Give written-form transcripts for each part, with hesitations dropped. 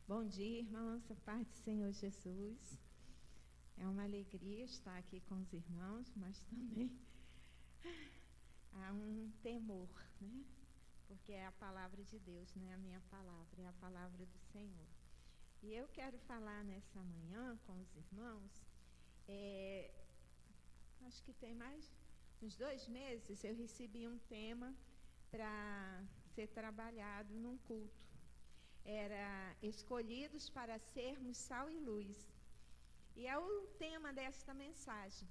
Bom dia, irmãos, a paz do Senhor Jesus. É uma alegria estar aqui com os irmãos, mas também há um temor, né? Porque é a palavra de Deus, não é a minha palavra, é a palavra do Senhor. E eu quero falar nessa manhã com os irmãos, acho que tem mais uns 2 meses, eu recebi um tema para ser trabalhado num culto. Era escolhidos para sermos sal e luz. E é o tema desta mensagem,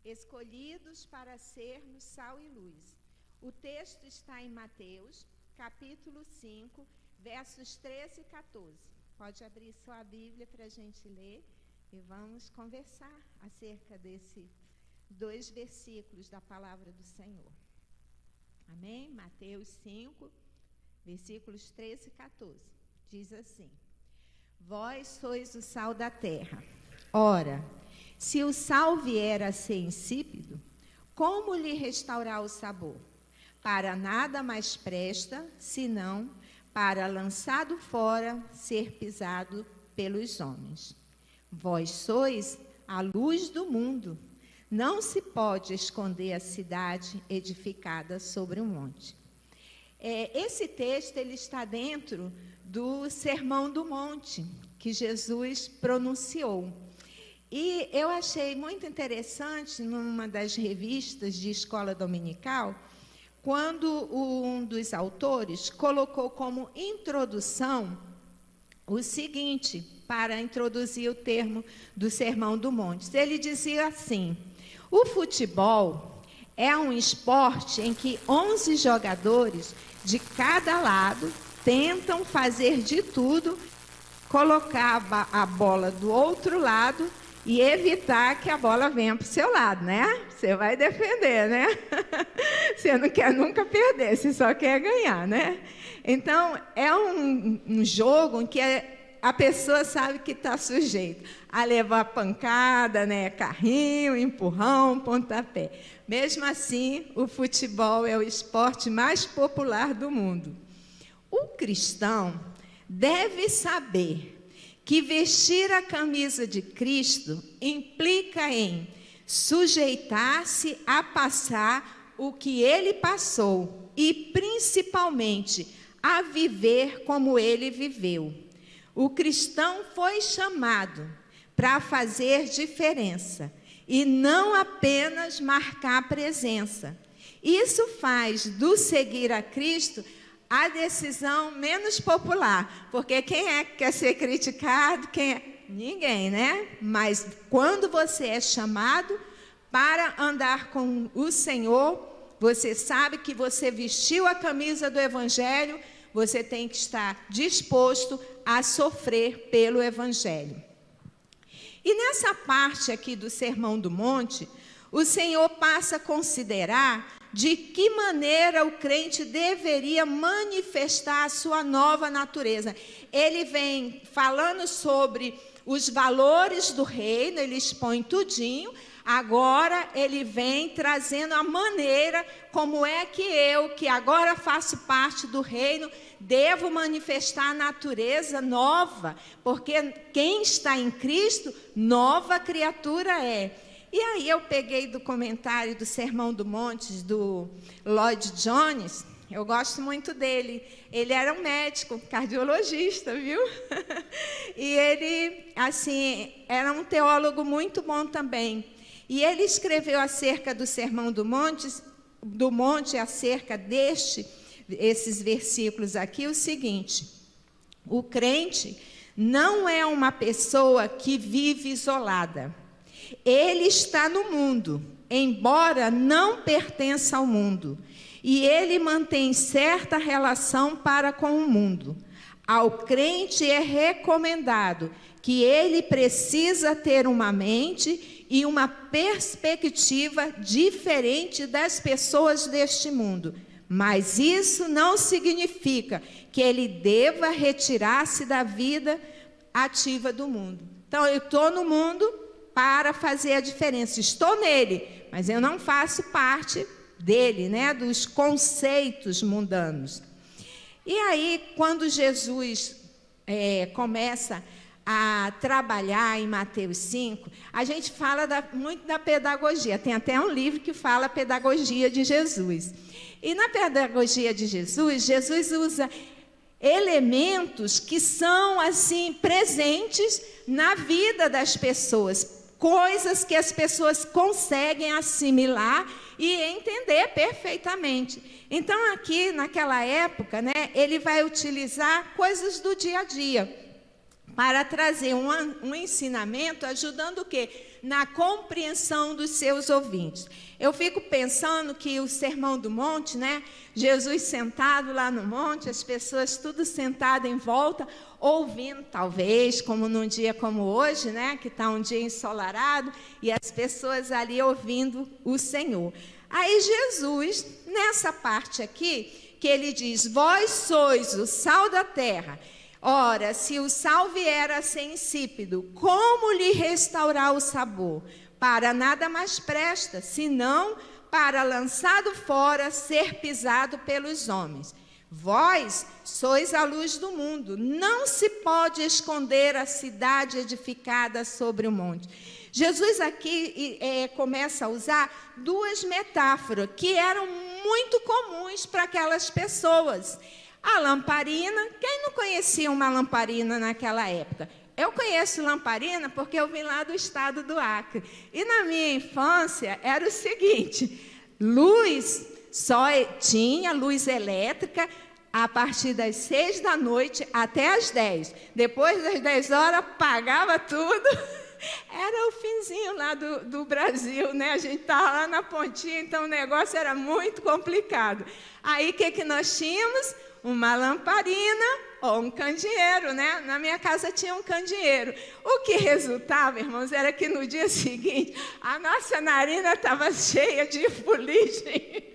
escolhidos para sermos sal e luz. O texto está em Mateus, capítulo 5, versos 13 e 14. Pode abrir sua Bíblia para a gente ler e vamos conversar acerca desses 2 versículos da palavra do Senhor. Amém? Mateus 5, versículos 13 e 14. Diz assim: Vós sois o sal da terra. Ora, se o sal vier a ser insípido, como lhe restaurar o sabor? Para nada mais presta, senão para, lançado fora, ser pisado pelos homens. Vós sois a luz do mundo. Não se pode esconder a cidade edificada sobre um monte. Esse texto ele está dentro do Sermão do Monte, que Jesus pronunciou. E eu achei muito interessante, numa das revistas de escola dominical, quando um dos autores colocou como introdução o seguinte, para introduzir o termo do Sermão do Monte. Ele dizia assim: o futebol é um esporte em que 11 jogadores de cada lado tentam fazer de tudo, colocar a bola do outro lado e evitar que a bola venha para o seu lado, né? Você vai defender, né? Você não quer nunca perder, você só quer ganhar, né? Então, é um jogo em que a pessoa sabe que está sujeita a levar pancada, né? Carrinho, empurrão, pontapé. Mesmo assim, o futebol é o esporte mais popular do mundo. O cristão deve saber que vestir a camisa de Cristo implica em sujeitar-se a passar o que ele passou e, principalmente, a viver como ele viveu. O cristão foi chamado para fazer diferença e não apenas marcar presença. Isso faz do seguir a Cristo a decisão menos popular, porque quem é que quer ser criticado? Ninguém, né? Mas quando você é chamado para andar com o Senhor, você sabe que você vestiu a camisa do Evangelho, você tem que estar disposto a sofrer pelo Evangelho. E nessa parte aqui do Sermão do Monte, o Senhor passa a considerar de que maneira o crente deveria manifestar a sua nova natureza. Ele vem falando sobre os valores do reino, ele expõe tudinho. Agora ele vem trazendo a maneira como é que eu, que agora faço parte do reino, devo manifestar a natureza nova, porque quem está em Cristo, nova criatura é. E aí eu peguei do comentário do Sermão do Monte, do Lloyd Jones, eu gosto muito dele. Ele era um médico, cardiologista, viu? E ele, assim, era um teólogo muito bom também. E ele escreveu acerca do Sermão do Monte, acerca esses versículos aqui, o seguinte: o crente não é uma pessoa que vive isolada. Ele está no mundo, embora não pertença ao mundo, e ele mantém certa relação para com o mundo. Ao crente é recomendado que ele precisa ter uma mente e uma perspectiva diferente das pessoas deste mundo, mas isso não significa que ele deva retirar-se da vida ativa do mundo. Então, eu estou no mundo para fazer a diferença. Estou nele, mas eu não faço parte dele, né, dos conceitos mundanos. E aí, quando Jesus começa a trabalhar em Mateus 5, a gente fala muito da pedagogia. Tem até um livro que fala a pedagogia de Jesus. E na pedagogia de Jesus, Jesus usa elementos que são, assim, presentes na vida das pessoas, coisas que as pessoas conseguem assimilar e entender perfeitamente. Então, aqui, naquela época, né, ele vai utilizar coisas do dia a dia para trazer um ensinamento, ajudando o quê? Na compreensão dos seus ouvintes. Eu fico pensando que o Sermão do Monte, né? Jesus sentado lá no monte, as pessoas tudo sentado em volta, ouvindo, talvez, como num dia como hoje, né? Que está um dia ensolarado, e as pessoas ali ouvindo o Senhor. Aí Jesus, nessa parte aqui, que ele diz, vós sois o sal da terra. Ora, se o sal vier a ser insípido, como lhe restaurar o sabor? Para nada mais presta, senão para, lançado fora, ser pisado pelos homens. Vós sois a luz do mundo. Não se pode esconder a cidade edificada sobre o monte. Jesus aqui começa a usar duas metáforas que eram muito comuns para aquelas pessoas. A lamparina, quem não conhecia uma lamparina naquela época? Eu conheço lamparina porque eu vim lá do estado do Acre. E na minha infância era o seguinte, luz, só tinha luz elétrica a partir das 6 da noite até as 10. Depois das 10 horas, apagava tudo. Era o finzinho lá do Brasil, né? A gente estava lá na pontinha, então o negócio era muito complicado. Aí, o que nós tínhamos? Uma lamparina ou um candeeiro, né? Na minha casa tinha um candeeiro. O que resultava, irmãos, era que no dia seguinte a nossa narina estava cheia de fuligem,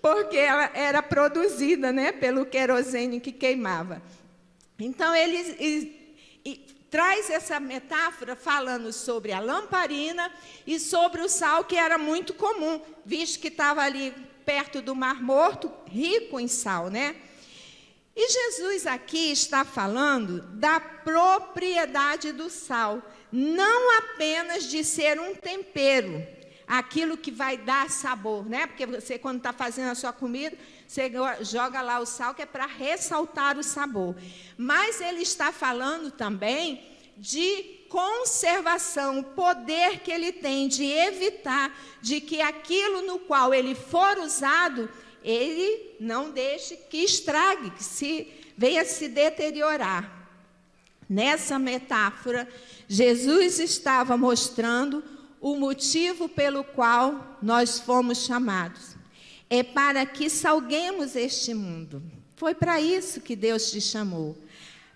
porque ela era produzida, né, pelo querosene que queimava. Então, ele traz essa metáfora falando sobre a lamparina e sobre o sal, que era muito comum, visto que estava ali perto do Mar Morto, rico em sal, né? E Jesus aqui está falando da propriedade do sal, não apenas de ser um tempero, aquilo que vai dar sabor, né? Porque você, quando está fazendo a sua comida, você joga lá o sal, que é para ressaltar o sabor. Mas ele está falando também de conservação, o poder que ele tem de evitar de que aquilo no qual ele for usado, ele não deixe que estrague, que venha se deteriorar. Nessa metáfora, Jesus estava mostrando o motivo pelo qual nós fomos chamados. É para que salguemos este mundo. Foi para isso que Deus te chamou.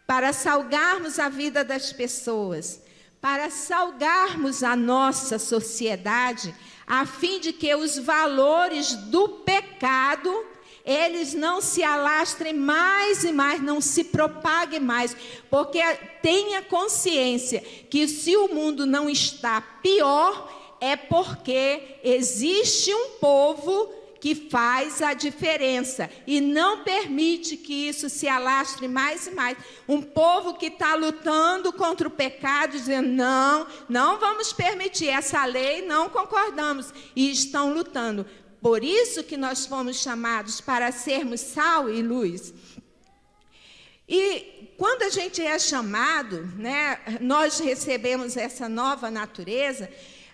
Para salgarmos a vida das pessoas, para salgarmos a nossa sociedade, a fim de que os valores do pecado, eles não se alastrem mais e mais, não se propaguem mais, porque tenha consciência que se o mundo não está pior, é porque existe um povo que faz a diferença e não permite que isso se alastre mais e mais. Um povo que está lutando contra o pecado, dizendo, não vamos permitir essa lei, não concordamos, e estão lutando. Por isso que nós fomos chamados para sermos sal e luz. E quando a gente é chamado, né, nós recebemos essa nova natureza,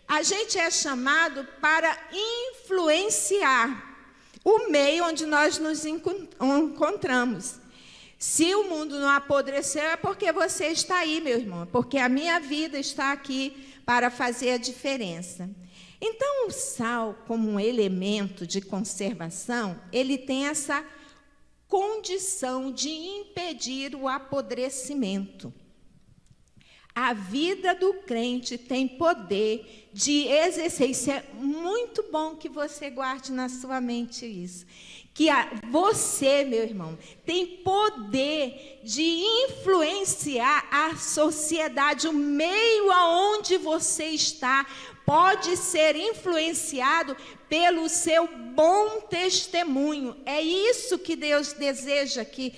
a gente é chamado para influenciar o meio onde nós nos encontramos. Se o mundo não apodreceu, é porque você está aí, meu irmão, porque a minha vida está aqui para fazer a diferença. Então, o sal, como um elemento de conservação, ele tem essa condição de impedir o apodrecimento. A vida do crente tem poder de exercer. Isso é muito bom que você guarde na sua mente isso. que você, meu irmão, tem poder de influenciar a sociedade, o meio aonde você está, pode ser influenciado pelo seu bom testemunho. É isso que Deus deseja, que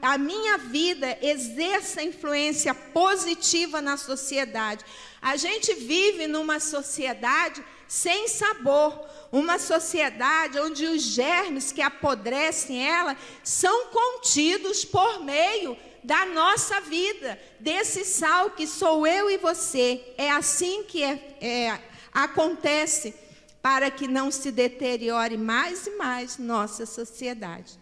a minha vida exerça influência positiva na sociedade. A gente vive numa sociedade sem sabor, uma sociedade onde os germes que apodrecem ela são contidos por meio da nossa vida, desse sal que sou eu e você. É assim que acontece, para que não se deteriore mais e mais nossa sociedade.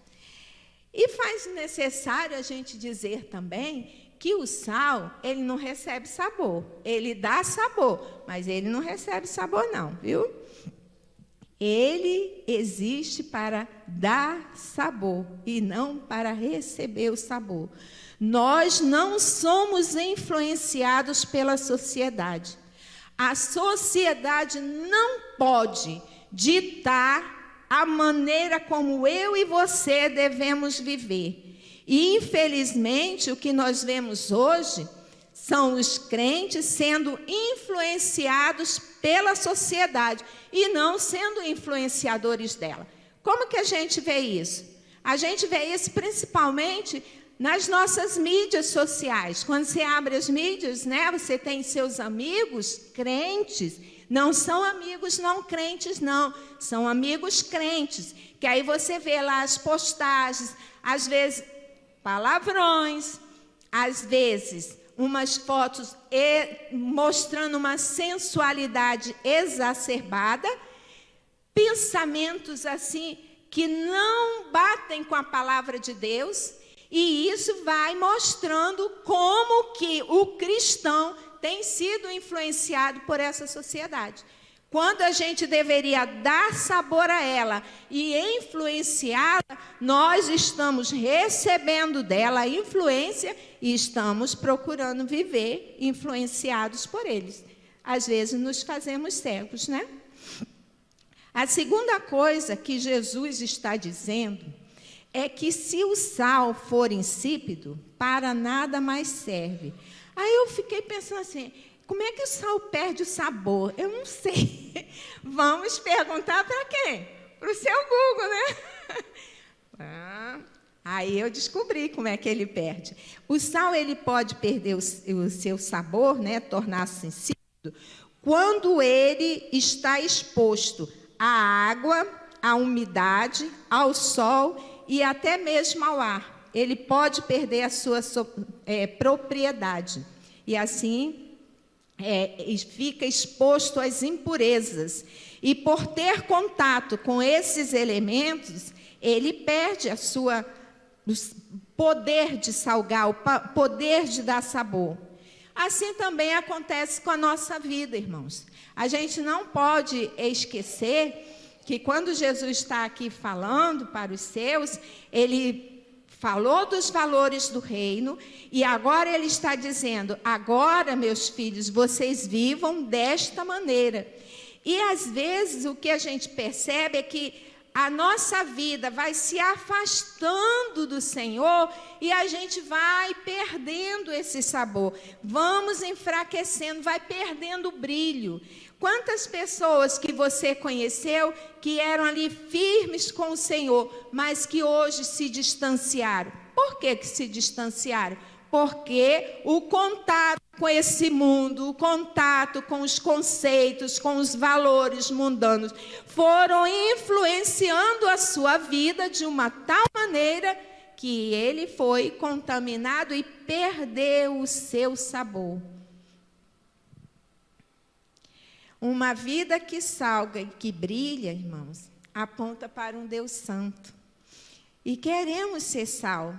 E faz necessário a gente dizer também que o sal, ele não recebe sabor. Ele dá sabor, mas ele não recebe sabor não, viu? Ele existe para dar sabor e não para receber o sabor. Nós não somos influenciados pela sociedade. A sociedade não pode ditar a maneira como eu e você devemos viver. E, infelizmente, o que nós vemos hoje são os crentes sendo influenciados pela sociedade e não sendo influenciadores dela. Como que a gente vê isso? A gente vê isso principalmente nas nossas mídias sociais. Quando você abre as mídias, né, você tem seus amigos crentes. Não são amigos não crentes, não. São amigos crentes. Que aí você vê lá as postagens, às vezes palavrões, às vezes umas fotos mostrando uma sensualidade exacerbada, pensamentos assim que não batem com a palavra de Deus, e isso vai mostrando como que o cristão tem sido influenciado por essa sociedade. Quando a gente deveria dar sabor a ela e influenciá-la, nós estamos recebendo dela a influência e estamos procurando viver influenciados por eles. Às vezes nos fazemos cegos, né? A segunda coisa que Jesus está dizendo é que se o sal for insípido, para nada mais serve. Aí eu fiquei pensando assim, como é que o sal perde o sabor? Eu não sei. Vamos perguntar para quem? Para o seu Google, né? Aí eu descobri como é que ele perde. O sal, ele pode perder o seu sabor, né? Tornar-se insípido, quando ele está exposto à água, à umidade, ao sol e até mesmo ao ar. Ele pode perder a sua propriedade. E assim fica exposto às impurezas. E por ter contato com esses elementos, ele perde o poder de salgar, o poder de dar sabor. Assim também acontece com a nossa vida, irmãos. A gente não pode esquecer que quando Jesus está aqui falando para os seus, ele falou dos valores do reino e agora ele está dizendo, agora, meus filhos, vocês vivam desta maneira. E às vezes o que a gente percebe é que a nossa vida vai se afastando do Senhor e a gente vai perdendo esse sabor. Vamos enfraquecendo, vai perdendo o brilho. Quantas pessoas que você conheceu que eram ali firmes com o Senhor, mas que hoje se distanciaram? Por que se distanciaram? Porque o contato com esse mundo, o contato com os conceitos, com os valores mundanos, foram influenciando a sua vida de uma tal maneira que ele foi contaminado e perdeu o seu sabor. Uma vida que salga e que brilha, irmãos, aponta para um Deus santo. E queremos ser sal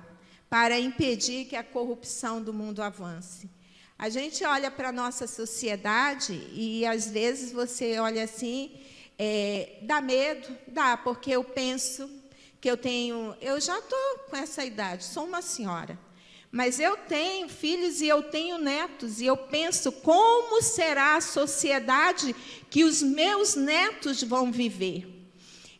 para impedir que a corrupção do mundo avance. A gente olha para a nossa sociedade e, às vezes, você olha assim, dá medo, porque eu penso que eu já estou com essa idade, sou uma senhora. Mas eu tenho filhos e eu tenho netos, e eu penso como será a sociedade que os meus netos vão viver.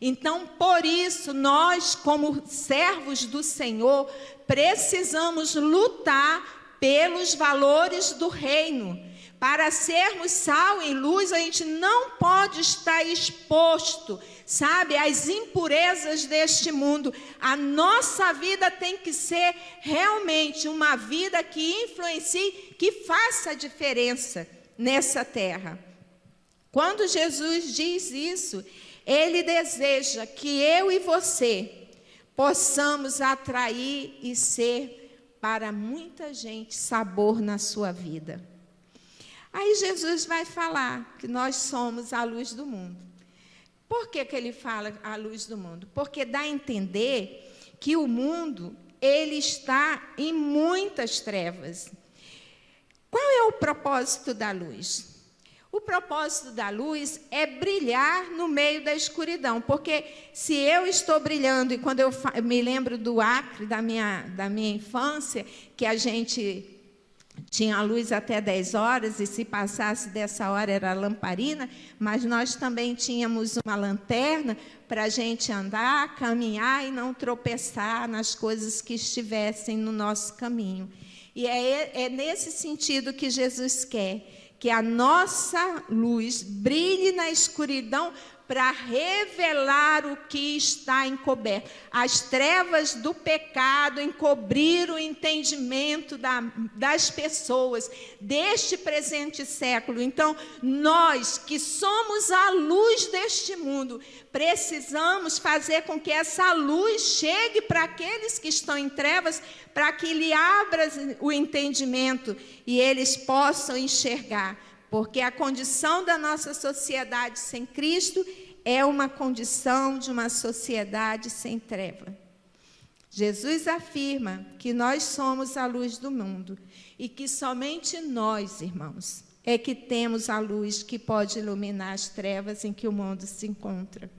Então, por isso, nós, como servos do Senhor, precisamos lutar pelos valores do reino. Para sermos sal e luz, a gente não pode estar exposto, sabe, às impurezas deste mundo. A nossa vida tem que ser realmente uma vida que influencie, que faça diferença nessa terra. Quando Jesus diz isso, Ele deseja que eu e você possamos atrair e ser para muita gente sabor na sua vida. Aí Jesus vai falar que nós somos a luz do mundo. Por que ele fala a luz do mundo? Porque dá a entender que o mundo, ele está em muitas trevas. Qual é o propósito da luz? O propósito da luz é brilhar no meio da escuridão, porque se eu estou brilhando, e quando eu me lembro do Acre, da minha infância, que a gente tinha a luz até 10 horas, e se passasse dessa hora era lamparina, mas nós também tínhamos uma lanterna para a gente andar, caminhar e não tropeçar nas coisas que estivessem no nosso caminho. E é nesse sentido que Jesus quer que a nossa luz brilhe na escuridão para revelar o que está encoberto. As trevas do pecado encobriram o entendimento das pessoas deste presente século. Então, nós que somos a luz deste mundo, precisamos fazer com que essa luz chegue para aqueles que estão em trevas, para que lhe abra o entendimento e eles possam enxergar. Porque a condição da nossa sociedade sem Cristo é uma condição de uma sociedade sem treva. Jesus afirma que nós somos a luz do mundo e que somente nós, irmãos, é que temos a luz que pode iluminar as trevas em que o mundo se encontra.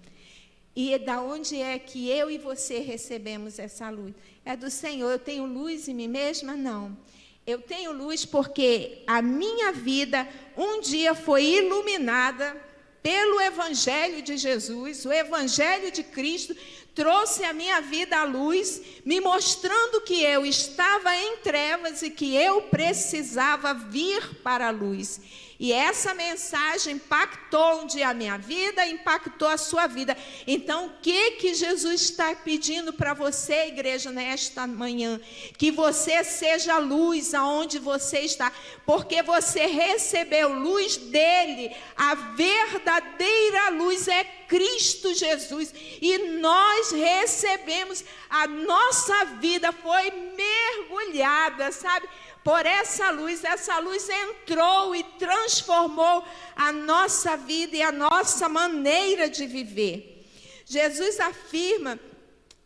E da onde é que eu e você recebemos essa luz? É do Senhor. Eu tenho luz em mim mesma? Não. Eu tenho luz porque a minha vida um dia foi iluminada pelo Evangelho de Jesus. O Evangelho de Cristo trouxe a minha vida à luz, me mostrando que eu estava em trevas e que eu precisava vir para a luz. E essa mensagem impactou um dia a minha vida, impactou a sua vida. Então, o que Jesus está pedindo para você, igreja, nesta manhã? Que você seja luz aonde você está, porque você recebeu luz dele. A verdadeira luz é Cristo Jesus. E nós recebemos, a nossa vida foi mergulhada, sabe? Por essa luz entrou e transformou a nossa vida e a nossa maneira de viver. Jesus afirma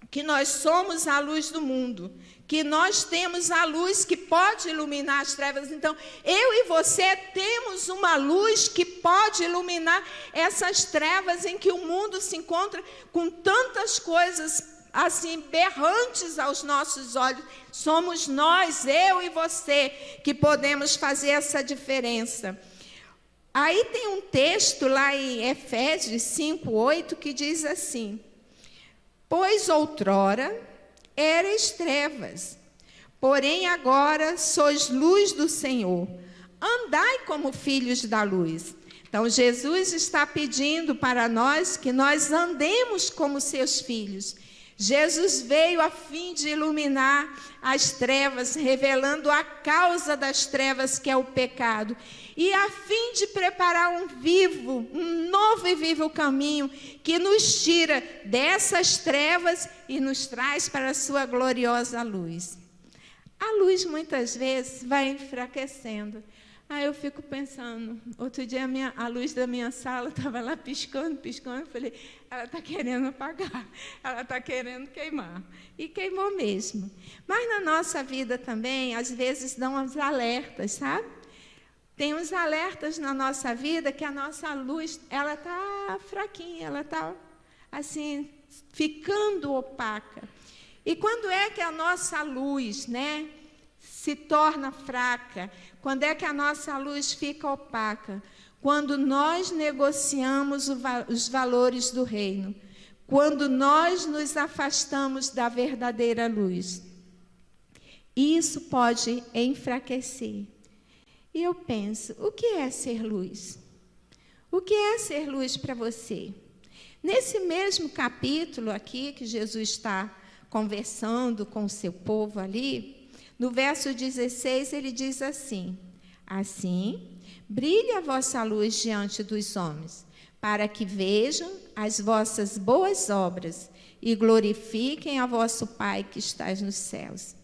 que nós somos a luz do mundo, que nós temos a luz que pode iluminar as trevas. Então, eu e você temos uma luz que pode iluminar essas trevas em que o mundo se encontra com tantas coisas assim, berrantes aos nossos olhos. Somos nós, eu e você, que podemos fazer essa diferença. Aí tem um texto lá em Efésios 5:8 que diz assim: pois outrora erais trevas, porém agora sois luz do Senhor. Andai como filhos da luz. Então, Jesus está pedindo para nós que nós andemos como seus filhos. Jesus veio a fim de iluminar as trevas, revelando a causa das trevas, que é o pecado, e a fim de preparar um novo e vivo caminho que nos tira dessas trevas e nos traz para a sua gloriosa luz. A luz muitas vezes vai enfraquecendo. Aí eu fico pensando, outro dia a luz da minha sala estava lá piscando, eu falei, ela está querendo apagar, ela está querendo queimar. E queimou mesmo. Mas na nossa vida também, às vezes dão uns alertas, sabe? Tem uns alertas na nossa vida que a nossa luz, ela está fraquinha, ela está assim, ficando opaca. E quando é que a nossa luz, né, se torna fraca? Quando é que a nossa luz fica opaca? Quando nós negociamos os valores do reino. quando nós nos afastamos da verdadeira luz. Isso pode enfraquecer. E eu penso, o que é ser luz? O que é ser luz para você? Nesse mesmo capítulo aqui, que Jesus está conversando com o seu povo ali, no verso 16, ele diz assim: assim, brilhe a vossa luz diante dos homens, para que vejam as vossas boas obras e glorifiquem a vosso Pai que estás nos céus.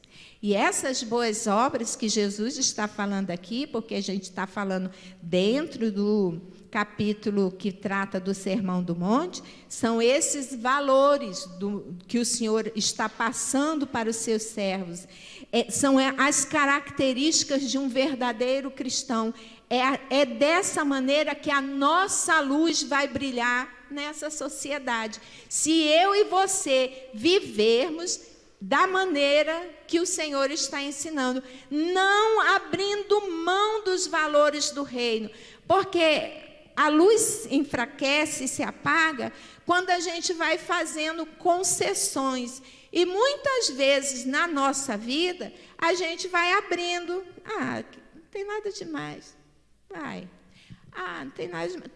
E essas boas obras que Jesus está falando aqui, porque a gente está falando dentro do capítulo que trata do Sermão do Monte, são esses valores que o Senhor está passando para os seus servos. São as características de um verdadeiro cristão. É dessa maneira que a nossa luz vai brilhar nessa sociedade. Se eu e você vivermos da maneira que o Senhor está ensinando, não abrindo mão dos valores do reino, porque a luz enfraquece e se apaga quando a gente vai fazendo concessões. E muitas vezes na nossa vida, a gente vai abrindo. Não tem nada demais. Não tem nada demais.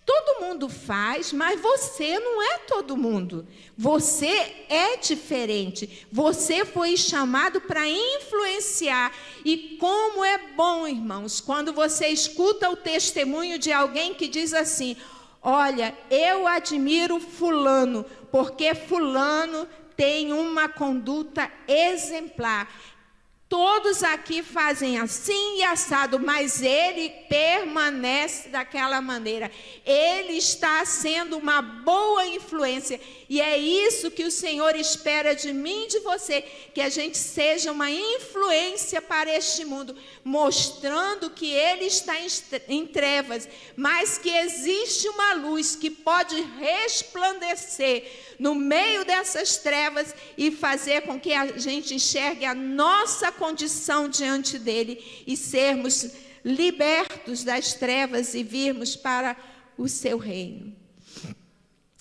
Todo mundo faz, mas você não é todo mundo. Você é diferente. Você foi chamado para influenciar. E como é bom, irmãos, quando você escuta o testemunho de alguém que diz assim: olha, eu admiro fulano, porque fulano tem uma conduta exemplar. Todos aqui fazem assim e assado, mas ele permanece daquela maneira. Ele está sendo uma boa influência. E é isso que o Senhor espera de mim e de você, que a gente seja uma influência para este mundo, mostrando que ele está em trevas, mas que existe uma luz que pode resplandecer no meio dessas trevas e fazer com que a gente enxergue a nossa condição diante dele e sermos libertos das trevas e virmos para o seu reino.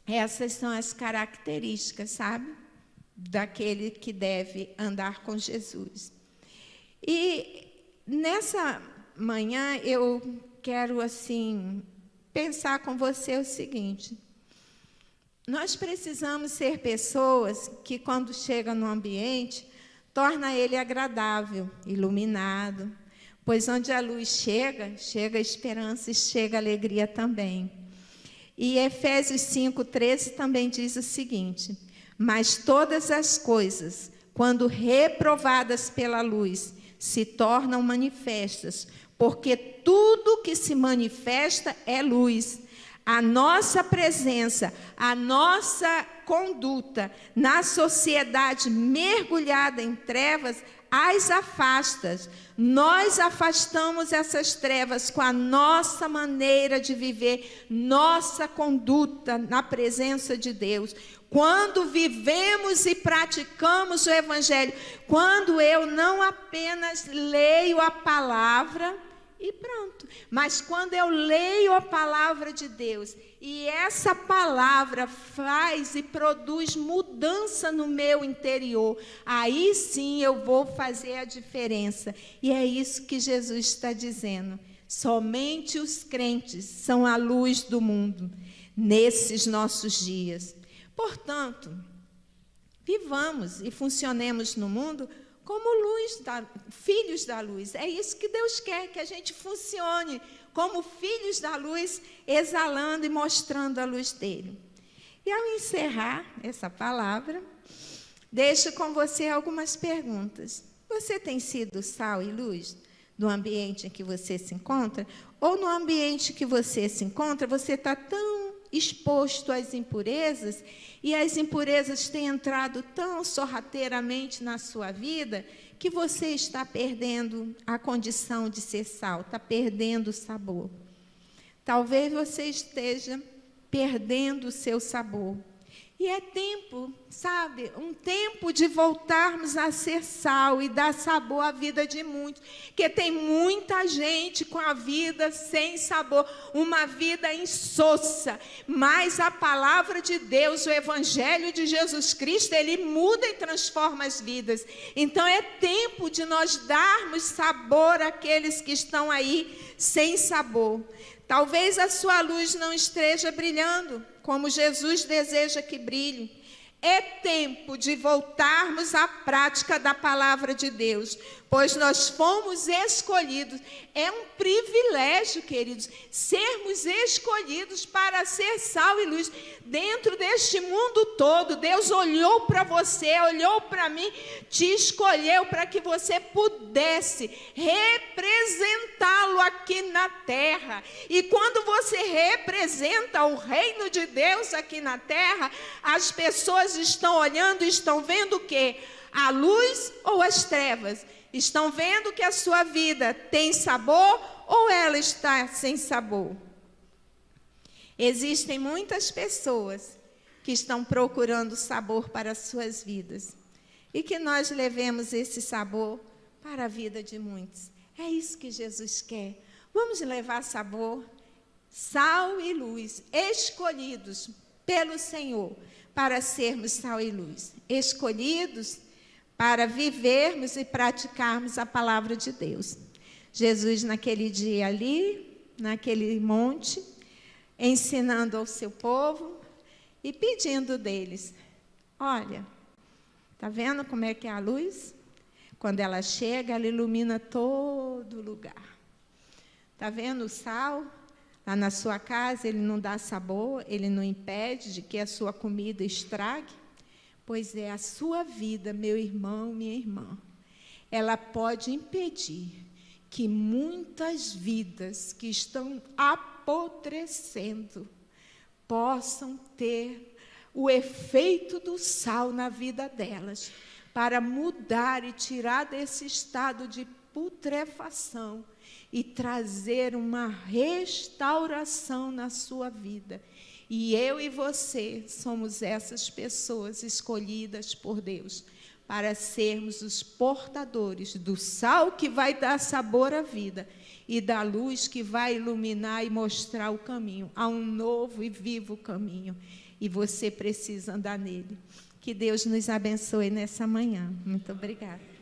Essas são as características, sabe, daquele que deve andar com Jesus. E nessa manhã eu quero, assim, pensar com você o seguinte: nós precisamos ser pessoas que, quando chegam no ambiente, torna ele agradável, iluminado, pois onde a luz chega, chega a esperança e chega a alegria também. E Efésios 5:13 também diz o seguinte: mas todas as coisas, quando reprovadas pela luz, se tornam manifestas, porque tudo que se manifesta é luz. A nossa presença, a nossa conduta na sociedade mergulhada em trevas, as afasta. Nós afastamos essas trevas com a nossa maneira de viver, nossa conduta na presença de Deus. Quando vivemos e praticamos o Evangelho, quando eu não apenas leio a palavra e pronto, mas quando eu leio a palavra de Deus e essa palavra faz e produz mudança no meu interior, aí sim eu vou fazer a diferença. E é isso que Jesus está dizendo. Somente os crentes são a luz do mundo nesses nossos dias. Portanto, vivamos e funcionemos no mundo como filhos da luz. É isso que Deus quer, que a gente funcione como filhos da luz, exalando e mostrando a luz dele. E ao encerrar essa palavra, deixo com você algumas perguntas. Você tem sido sal e luz no ambiente em que você se encontra? Ou no ambiente que você se encontra, você está tão exposto às impurezas, e as impurezas têm entrado tão sorrateiramente na sua vida, que você está perdendo a condição de ser sal, está perdendo o sabor. Talvez você esteja perdendo o seu sabor. E é tempo, sabe, um tempo de voltarmos a ser sal e dar sabor à vida de muitos. Porque tem muita gente com a vida sem sabor, uma vida insossa. Mas a palavra de Deus, o Evangelho de Jesus Cristo, ele muda e transforma as vidas. Então é tempo de nós darmos sabor àqueles que estão aí sem sabor. Talvez a sua luz não esteja brilhando como Jesus deseja que brilhe. É tempo de voltarmos à prática da palavra de Deus, pois nós fomos escolhidos. É um privilégio, queridos, sermos escolhidos para ser sal e luz dentro deste mundo todo. Deus olhou para você, olhou para mim, te escolheu para que você pudesse representá-lo aqui na terra. E quando você representa o reino de Deus aqui na terra, as pessoas estão olhando, estão vendo o quê? A luz ou as trevas? Estão vendo que a sua vida tem sabor ou ela está sem sabor? Existem muitas pessoas que estão procurando sabor para as suas vidas. E que nós levemos esse sabor para a vida de muitos. É isso que Jesus quer. Vamos levar sabor, sal e luz, escolhidos pelo Senhor para sermos sal e luz. Escolhidos para vivermos e praticarmos a palavra de Deus. Jesus, naquele dia ali, naquele monte, ensinando ao seu povo e pedindo deles, olha, está vendo como é que é a luz? Quando ela chega, ela ilumina todo lugar. Está vendo o sal? Lá na sua casa, ele não dá sabor, ele não impede de que a sua comida estrague. Pois é, a sua vida, meu irmão, minha irmã, ela pode impedir que muitas vidas que estão apodrecendo possam ter o efeito do sal na vida delas, para mudar e tirar desse estado de putrefação e trazer uma restauração na sua vida. E eu e você somos essas pessoas escolhidas por Deus para sermos os portadores do sal que vai dar sabor à vida e da luz que vai iluminar e mostrar o caminho, a um novo e vivo caminho. E você precisa andar nele. Que Deus nos abençoe nessa manhã. Muito obrigada.